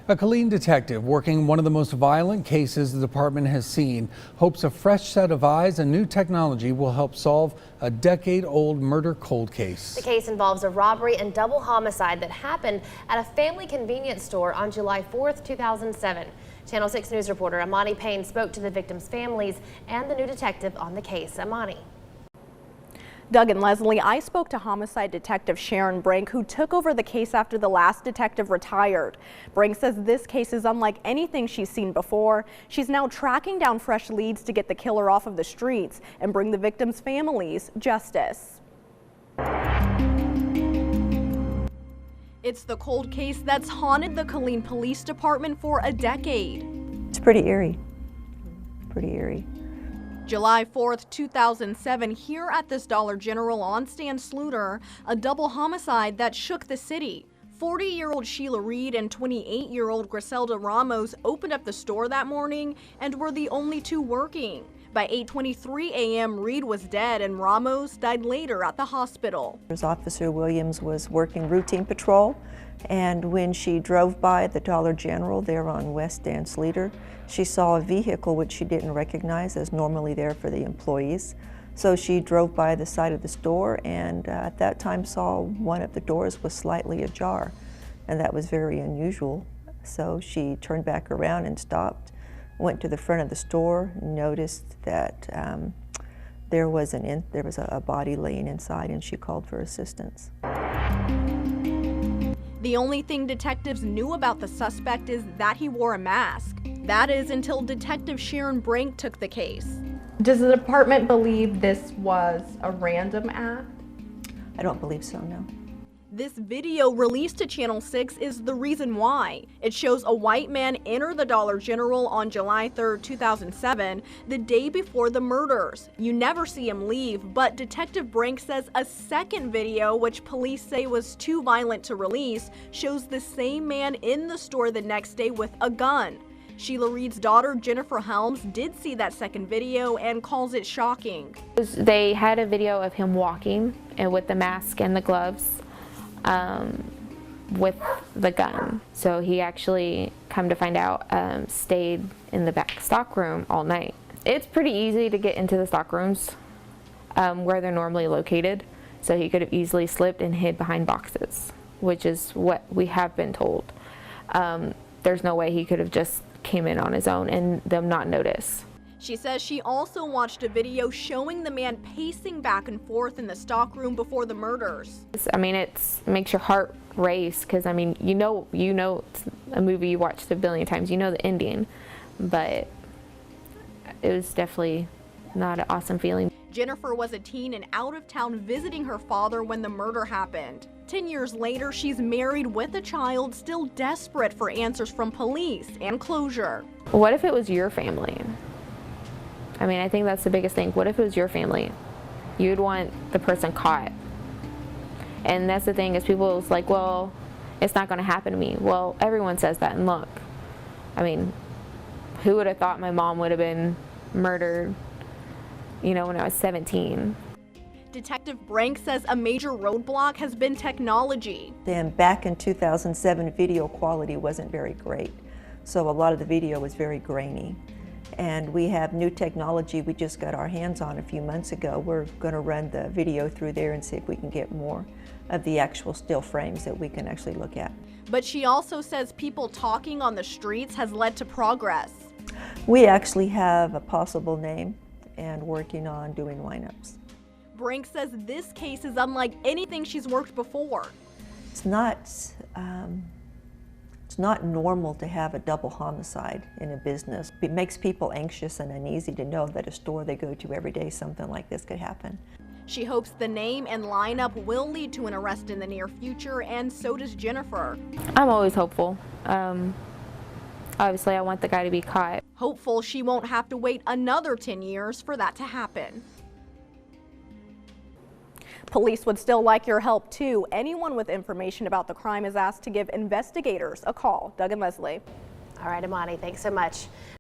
A Killeen detective working one of the most violent cases the department has seen hopes a fresh set of eyes and new technology will help solve a decade-old murder cold case. The case involves a robbery and double homicide that happened at a family convenience store on July 4th, 2007. Channel 6 News reporter Amani Payne spoke to the victims' families and the new detective on the case. Amani. Doug and Leslie, I spoke to homicide detective Sharon Brink, who took over the case after the last detective retired. Brink says this case is unlike anything she's seen before. She's now tracking down fresh leads to get the killer off of the streets and bring the victims' families justice. It's the cold case that's haunted the Killeen Police Department for a decade. It's pretty eerie. Pretty eerie. July 4th, 2007, here at this Dollar General on Stan Sluter, a double homicide that shook the city. 40-year-old Sheila Reed and 28-year-old Griselda Ramos opened up the store that morning and were the only two working. By 8:23 a.m., Reed was dead and Ramos died later at the hospital. Officer Williams was working routine patrol, and when she drove by the Dollar General there on West Stan Sluter, she saw a vehicle which she didn't recognize as normally there for the employees. So she drove by the side of the store and at that time saw one of the doors was slightly ajar, and that was very unusual. So she turned back around and stopped, went to the front of the store, noticed that there was a body laying inside, and she called for assistance. The only thing detectives knew about the suspect is that he wore a mask. That is until Detective Sharon Brink took the case. Does the department believe this was a random act? I don't believe so, no. This video released to Channel 6 is the reason why. It shows a white man enter the Dollar General on July 3rd, 2007, the day before the murders. You never see him leave, but Detective Brink says a second video, which police say was too violent to release, shows the same man in the store the next day with a gun. Sheila Reed's daughter, Jennifer Helms, did see that second video and calls it shocking. They had a video of him walking and with the mask and the gloves. With the gun. So he actually, come to find out, stayed in the back stock room all night. It's pretty easy to get into the stock rooms where they're normally located. So he could have easily slipped and hid behind boxes, which is what we have been told. There's no way he could have just came in on his own and them not notice. She says she also watched a video showing the man pacing back and forth in the stockroom before the murders. I mean, it makes your heart race because, I mean, you know it's a movie you watched a billion times, you know the ending, but it was definitely not an awesome feeling. Jennifer was a teen and out of town visiting her father when the murder happened. 10 years later, she's married with a child, still desperate for answers from police and closure. What if it was your family? I mean, I think that's the biggest thing. What if it was your family? You'd want the person caught. And that's the thing, is people is like, well, it's not going to happen to me. Well, everyone says that, and look. I mean, who would have thought my mom would have been murdered, you know, when I was 17? Detective Brink says a major roadblock has been technology. Then back in 2007, video quality wasn't very great. So a lot of the video was very grainy. And we have new technology we just got our hands on a few months ago. We're going to run the video through there and see if we can get more of the actual still frames that we can actually look at. But she also says people talking on the streets has led to progress. We actually have a possible name and working on doing lineups. Brink says this case is unlike anything she's worked before. It's not normal to have a double homicide in a business. It makes people anxious and uneasy to know that a store they go to every day, something like this could happen. She hopes the name and lineup will lead to an arrest in the near future, and so does Jennifer. I'm always hopeful. Obviously, I want the guy to be caught. Hopeful she won't have to wait another 10 years for that to happen. Police would still like your help too. Anyone with information about the crime is asked to give investigators a call. Doug and Leslie. All right, Amani, thanks so much.